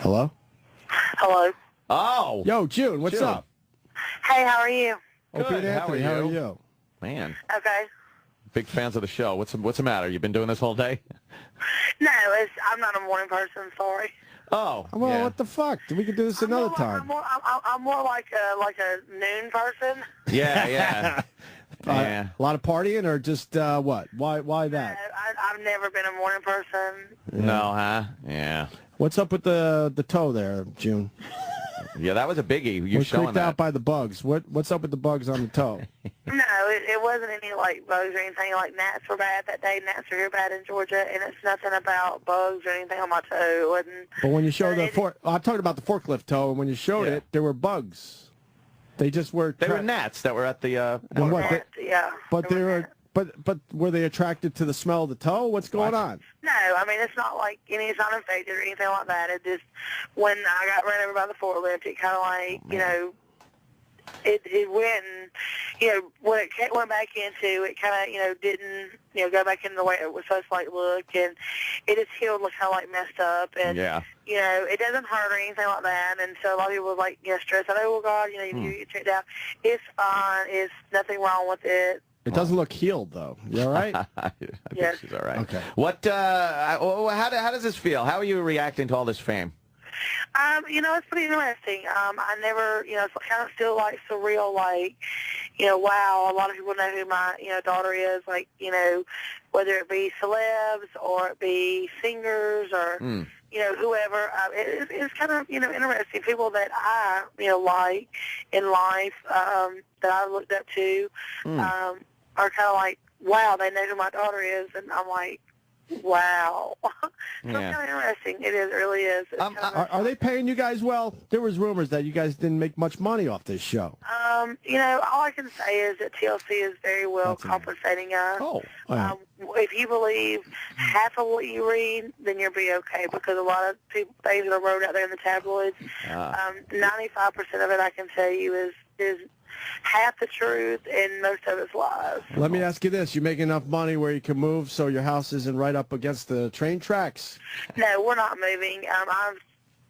Hello? Hello. Oh. Yo, June, what's June. up? Hey, how are you? Good. Opie and Anthony, how are you? Man, Okay. big fans of the show. What's the matter? You been doing this whole day? No, I'm not a morning person. Sorry. Oh. Well, yeah. what the fuck? We could do this another time. I'm more like a noon person. Yeah, yeah. Yeah. A lot of partying or just what? Why that? I've never been a morning person. No, huh? Yeah. What's up with the toe there, June? Yeah, that was a biggie. You We're showing creeped that. out by the bugs. What's up with the bugs on the toe? No, it wasn't any like bugs or anything. Like gnats were bad that day. Gnats are here bad in Georgia, and it's nothing about bugs or anything on my toe. It wasn't. But when you showed I'm talking about the forklift toe, and when you showed it, there were bugs. They just were. They were gnats that were at the. Yeah. But they were. But were they attracted to the smell of the toe? What's going on? No, I mean, it's not like it's not infected or anything like that. It just, when I got ran over by the forklift, it kind of like, it went and, when it went back into, it kind of, didn't, go back in the way it was supposed to like look, and it just healed kind of like messed up, and, it doesn't hurt or anything like that, and so a lot of people were like, stressed out, oh, God, you need to get checked out. It's fine. It's nothing wrong with it. It doesn't look healed, though. You all right? I think she's all right. Okay. What? How does this feel? How are you reacting to all this fame? It's pretty interesting. I never, it's kind of still like surreal, like, wow, a lot of people know who my, daughter is, like, whether it be celebs or it be singers or, whoever. It's kind of, interesting. People that I, like in life, that I looked up to, are kind of like, wow, they know who my daughter is, and I'm like, wow. So it's kind of interesting. It is, it really is. Are they paying you guys well? There was rumors that you guys didn't make much money off this show. All I can say is that TLC is very well compensating us. Oh. If you believe half of what you read, then you'll be okay, because a lot of things that are wrote out there in the tabloids, 95% of it, I can tell you, is half the truth and most of it's lies. Let me ask you this. You make enough money where you can move so your house isn't right up against the train tracks? No, we're not moving. I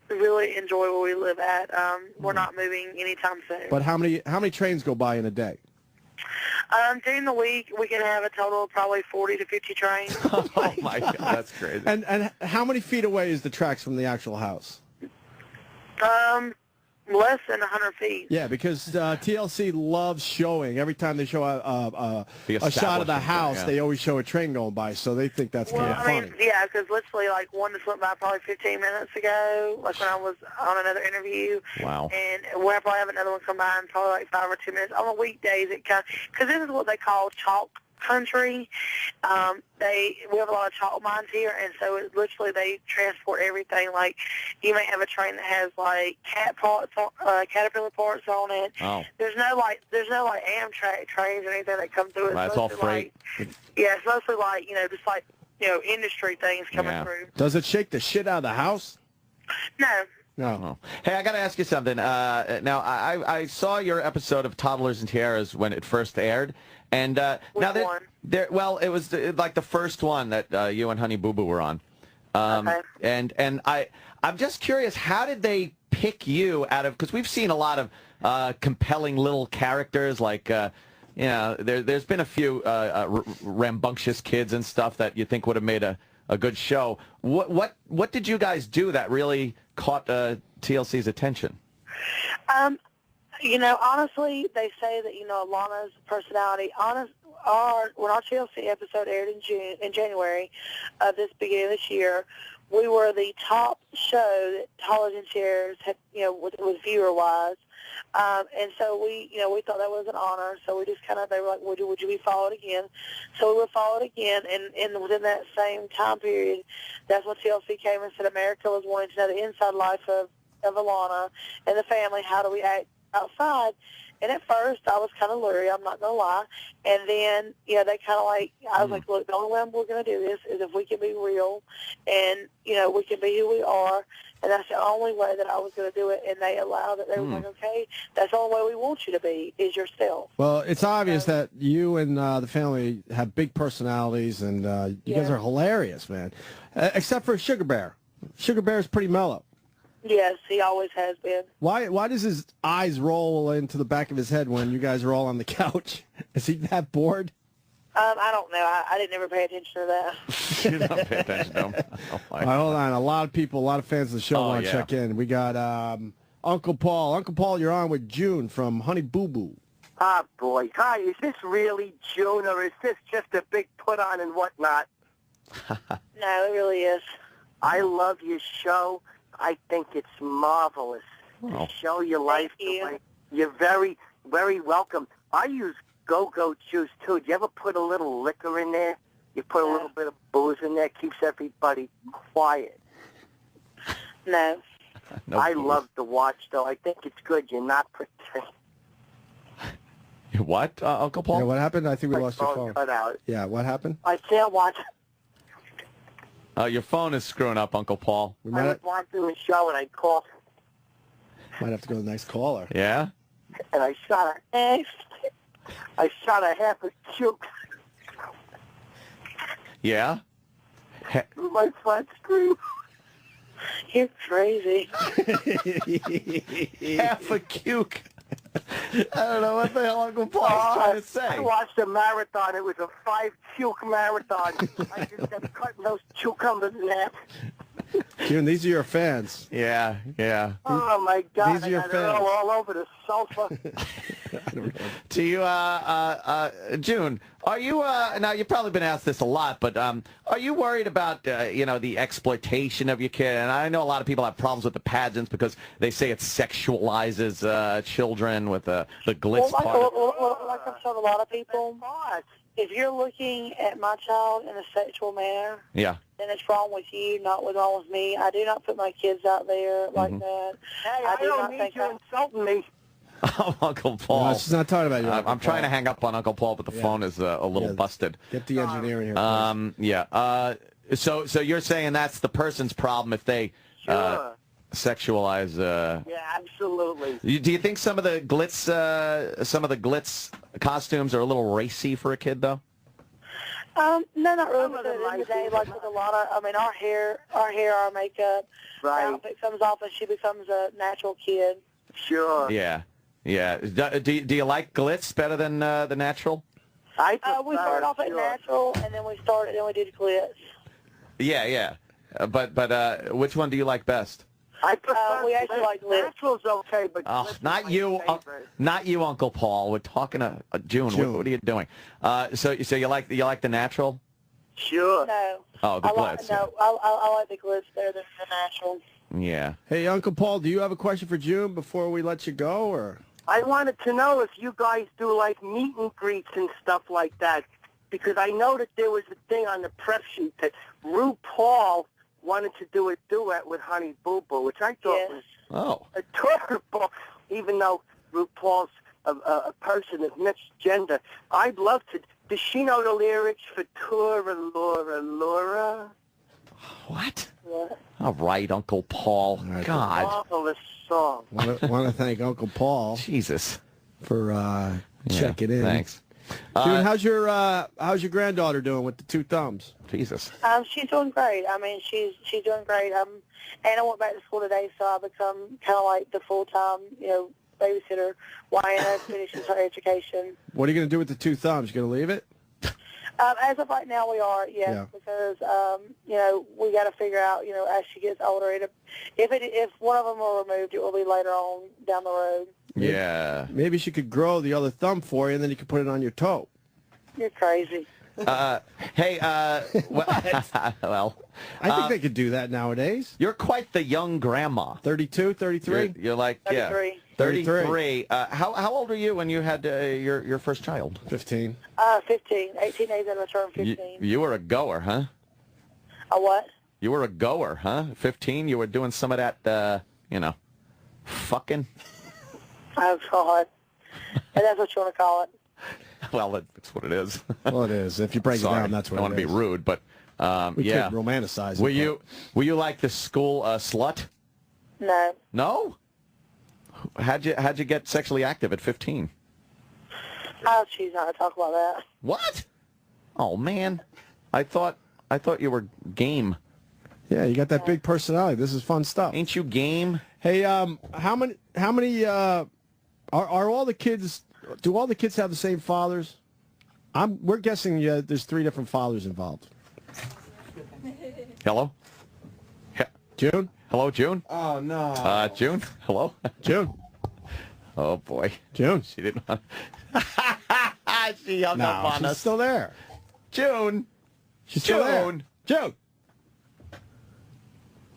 really enjoy where we live at. We're not moving anytime soon. But how many trains go by in a day? During the week, we can have a total of probably 40 to 50 trains. Oh, my God. That's crazy. And how many feet away is the tracks from the actual house? Less than 100 feet. Yeah, because TLC loves showing. Every time they show a shot of the house, they always show a train going by, so they think that's kind of funny. Yeah, because literally, like, one just went by probably 15 minutes ago, like when I was on another interview. Wow. And we'll probably have another one come by in probably like 5 or 10 minutes. On the weekdays, it kind of, because this is what they call chalk country. We have a lot of chalk mines here, and so it literally they transport everything. Like, you may have a train that has like caterpillar parts on it. Oh. There's no Amtrak trains or anything that come through. That's all freight. Yeah, it's mostly like just like industry things coming through. Does it shake the shit out of the house? No. No. Hey, I got to ask you something. Now, I saw your episode of Toddlers and Tiaras when it first aired. And now it was like the first one that you and Honey Boo Boo were on. Okay. And I'm just curious, how did they pick you out of, because we've seen a lot of compelling little characters, like there's been a few rambunctious kids and stuff that you think would have made a good show. What did you guys do that really caught TLC's attention? Honestly, they say that, Alana's personality, when our TLC episode aired in January of this beginning of this year, we were the top show that Toddlers and Tiaras had, was viewer-wise. And so we thought that was an honor. So we just they were like, would you be followed again? So we were followed again, and within that same time period, that's when TLC came and said America was wanting to know the inside life of Alana and the family. How do we act outside? And at first, I was kind of leery, I'm not going to lie. And then, they kind of I was like, look, the only way we're going to do this is if we can be real and, we can be who we are. And that's the only way that I was going to do it. And they allowed it. They were like, okay, that's the only way we want you to be, is yourself. Well, it's obvious that you and the family have big personalities, and you guys are hilarious, man. Except for Sugar Bear. Sugar Bear is pretty mellow. Yes, he always has been. Why does his eyes roll into the back of his head when you guys are all on the couch? Is he that bored? I don't know. I didn't ever pay attention to that. You don't pay attention to him. Oh, all right, hold on. A lot of people, a lot of fans of the show want to check in. We got Uncle Paul. Uncle Paul, you're on with June from Honey Boo Boo. Ah, boy. Hi, is this really June, or is this just a big put-on and whatnot? No, it really is. I love your show. I think it's marvelous. To show your life the way. You're very, very welcome. I use go-go juice, too. Do you ever put a little liquor in there? You put a little bit of booze in there, keeps everybody quiet. No. I love to watch, though. I think it's good. You're not pretending. What, Uncle Paul? Yeah, what happened? I think we lost your phone. Cut out. Yeah, what happened? I can't watch. Your phone is screwing up, Uncle Paul. We I was watching the show, and I called. might have to go to the next caller. Yeah? And I shot a half a juke Yeah? through my flat screen. You're crazy. Half a cuke. I don't know what the hell Uncle Paul's trying to say. I watched a marathon. It was a 5-juke marathon. I just kept cutting those cucumbers in half. June, these are your fans. Yeah, yeah. Oh, my God. These are your I got it fans. all over the sofa. To you, June, are you, now you've probably been asked this a lot, but are you worried about, the exploitation of your kid? And I know a lot of people have problems with the pageants because they say it sexualizes children with the glitz part. Like I've told a lot of people, if you're looking at my child in a sexual manner, Yeah. then it's wrong with you, not what's wrong with me. I do not put my kids out there like that. Hey, I don't need you insulting me. Oh, Uncle Paul. No, she's not talking about you. Uncle I'm trying to Paul. hang up on Uncle Paul, but the phone is a little busted. Get the engineer in here. Yeah. So you're saying that's the person's problem if they sexualize? Yeah, absolutely. Do you think some of the glitz costumes are a little racy for a kid, though? No, not really. Because at the end of the day, like with a lot of, our hair, our makeup, our outfit comes off and she becomes a natural kid. Sure. Yeah. Yeah. Do you like glitz better than the natural? We started off at natural, and then we did glitz. Yeah. But which one do you like best? I prefer we actually like glitz. Natural's okay, but glitz Not is my you, favorite. not you, Uncle Paul. We're talking to June. What are you doing? So you like the natural? Sure. No. Oh, the glitz. I like the glitz better than the natural. Yeah. Hey, Uncle Paul, do you have a question for June before we let you go, or? I wanted to know if you guys do like meet and greets and stuff like that, because I know that there was a thing on the prep sheet that RuPaul wanted to do a duet with Honey Boo Boo, which I thought was adorable, even though RuPaul's a person of mixed gender. I'd love to. Does she know the lyrics for Tura Laura Laura? What? What? All right, Uncle Paul. God. Marvelous song. Want to thank Uncle Paul Jesus. for checking in. Thanks. June, how's your granddaughter doing with the 2 thumbs? Jesus. She's doing great. She's doing great. And I went back to school today, so I become kind of like the full-time, babysitter while Anna finishes her education. What are you going to do with the 2 thumbs? You going to leave it? As of right now, we are, yes, because we got to figure out, as she gets older, if one of them are removed, it will be later on down the road. Yeah. Maybe she could grow the other thumb for you, and then you could put it on your toe. You're crazy. Hey, well, I think they could do that nowadays. you're quite the young grandma. 32, 33? You're like 33. 33. How old were you when you had your first child? 15. 15. 18 days in, I turned 15. You were a goer, huh? A what? You were a goer, huh? 15. You were doing some of that, fucking. Oh, God. And that's what you want to call it. Well, that's what it is. Well, it is. If you break it Sorry, down, that's what I don't it want to is. be rude, but We could romanticize it. Were you like the school slut? No. No. How'd you get sexually active at 15? I'll choose not to talk about that. What? Oh man, I thought you were game. Yeah, you got that big personality. This is fun stuff. Ain't you game? Hey, how many are all the kids? Do all the kids have the same fathers? We're guessing there's 3 different fathers involved. Hello? June? Hello, June? Oh, no. June? Hello? June? Oh, boy. June? She didn't want She hung up on she's us. still there. June! She's still there. June!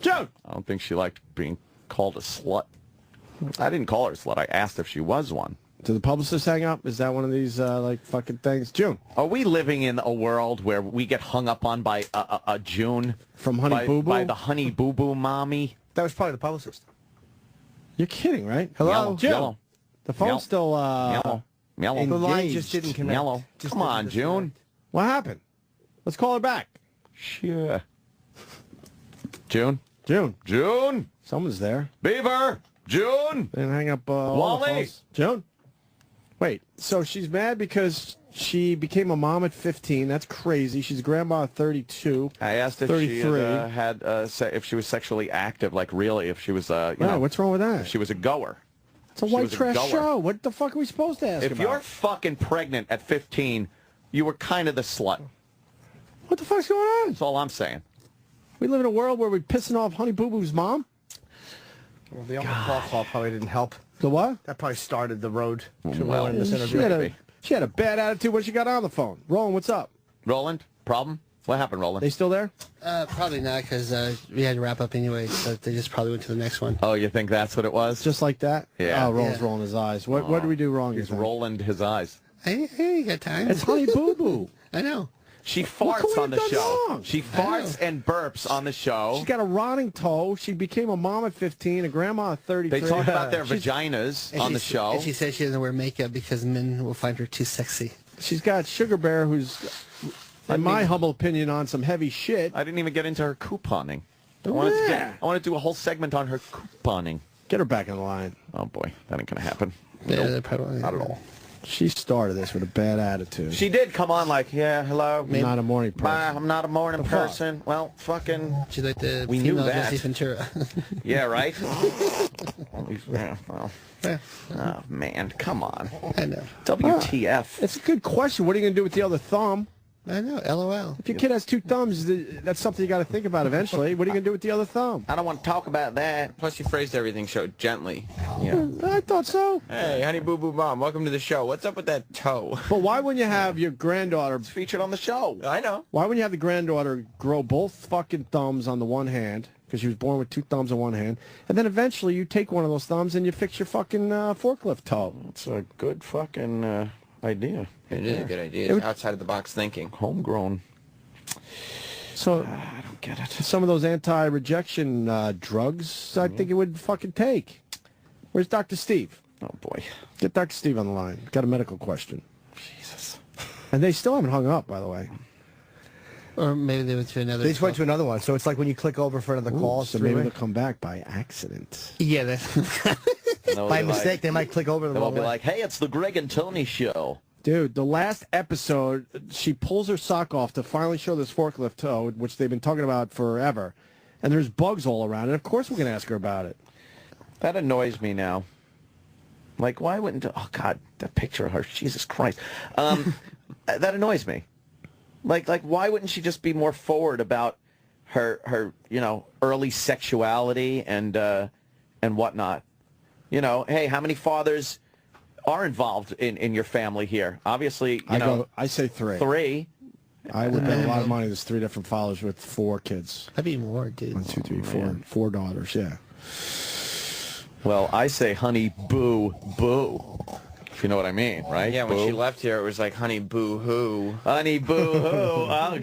June! I don't think she liked being called a slut. I didn't call her a slut. I asked if she was one. Did the publicist hang up? Is that one of these, like, fucking things? June. Are we living in a world where we get hung up on by a June? From Honey Boo Boo? By the Honey Boo Boo mommy? That was probably the publicist. You're kidding, right? Hello? Yellow. June. Yellow. The phone's still, Yellow. Yellow. The line Engaged. just didn't connect. Yellow. Just Come on, didn't June. disconnect. What happened? Let's call her back. Sure. June? June. June? Someone's there. Beaver! June! They didn't hang up all the Wally! phones. June? Wait, so she's mad because she became a mom at 15. That's crazy. She's a grandma at 32. I asked if 33. she if she was sexually active, like really, if she was, What's wrong with that? if she was a goer. It's a she white was a trash goer. show. What the fuck are we supposed to ask If about? you're fucking pregnant at 15, you were kind of the slut. What the fuck's going on? That's all I'm saying. We live in a world where we're pissing off Honey Boo Boo's mom? Well, the Uncle call probably didn't help. The what? That probably started the road to Well, ruin this She interview. had, she had a bad attitude when she got on the phone. Roland, what's up? Roland, problem? What happened, Roland? They still there? Probably not, because we had to wrap up anyway, so they just probably went to the next one. Oh, you think that's what it was? Just like that? Yeah. Oh, Roland's Yeah. rolling his eyes. What did we do wrong? you He's think? rolling his eyes. I ain't got time. It's Honey Boo Boo. I know. She What could farts we on the have done show. wrong? She farts and burps on the show. She's got a rotting toe. She became a mom at 15, a grandma at 33. They talk about their She's- vaginas And on she the show. And she said she doesn't wear makeup because men will find her too sexy. She's got Sugar Bear, who's, in my humble opinion, on some heavy shit. I didn't even get into her couponing. I Yeah. want to do a whole segment on her couponing. Get her back in the line. Oh, boy. That ain't going to happen. Yeah, Nope. they're probably Not at all. She started this with a bad attitude. She did come on like, yeah, hello. I'm not a morning person. I'm not a morning The fuck? person. Well, fucking, She's like the We knew female that. Jesse Ventura. yeah, right? Yeah, well, Yeah, oh, man, come on. I know. WTF. It's a good question. What are you going to do with the other thumb? I know. LOL. If your kid has 2 thumbs, that's something you got to think about eventually. What are you going to do with the other thumb? I don't want to talk about that. Plus, you phrased everything so gently. Yeah. I thought so. Hey, Honey Boo Boo Mom, welcome to the show. What's up with that toe? But why wouldn't you have your granddaughter... It's featured on the show. I know. Why wouldn't you have the granddaughter grow both fucking thumbs on the one hand, because she was born with 2 thumbs on one hand, and then eventually you take one of those thumbs and you fix your fucking forklift toe? It's a good fucking idea. It is a good idea. It's outside of the box thinking. Homegrown. So I don't get it. some of those anti-rejection drugs, I think it would fucking take. Where's Dr. Steve? Oh, boy. Get Dr. Steve on the line. Got a medical question. Jesus. And they still haven't hung up, by the way. Or maybe they went to another. They just went to another one, so it's like when you click over for another call. So maybe they'll come back by accident. Yeah, that's... By mistake, they might click over the They'll wrong be way. like, hey, it's the Greg and Tony show. Dude, the last episode, she pulls her sock off to finally show this forklift toe, which they've been talking about forever. And there's bugs all around. And of course we're going to ask her about it. That annoys me now. Like, why wouldn't... Oh, God, that picture of her. Jesus Christ. That annoys me. Like, why wouldn't she just be more forward about her early sexuality and whatnot? You know, hey, how many fathers are involved in your family here? Obviously, I say 3. 3. I would bet a lot of money. There's 3 different fathers with 4 kids. That'd be more, dude. 1, 2, 3, 4. 4 daughters, yeah. Well, I say Honey Boo Boo. If you know what I mean, right? Yeah, when Boo. she left here, it was like Honey Boo Hoo. Honey Boo Hoo.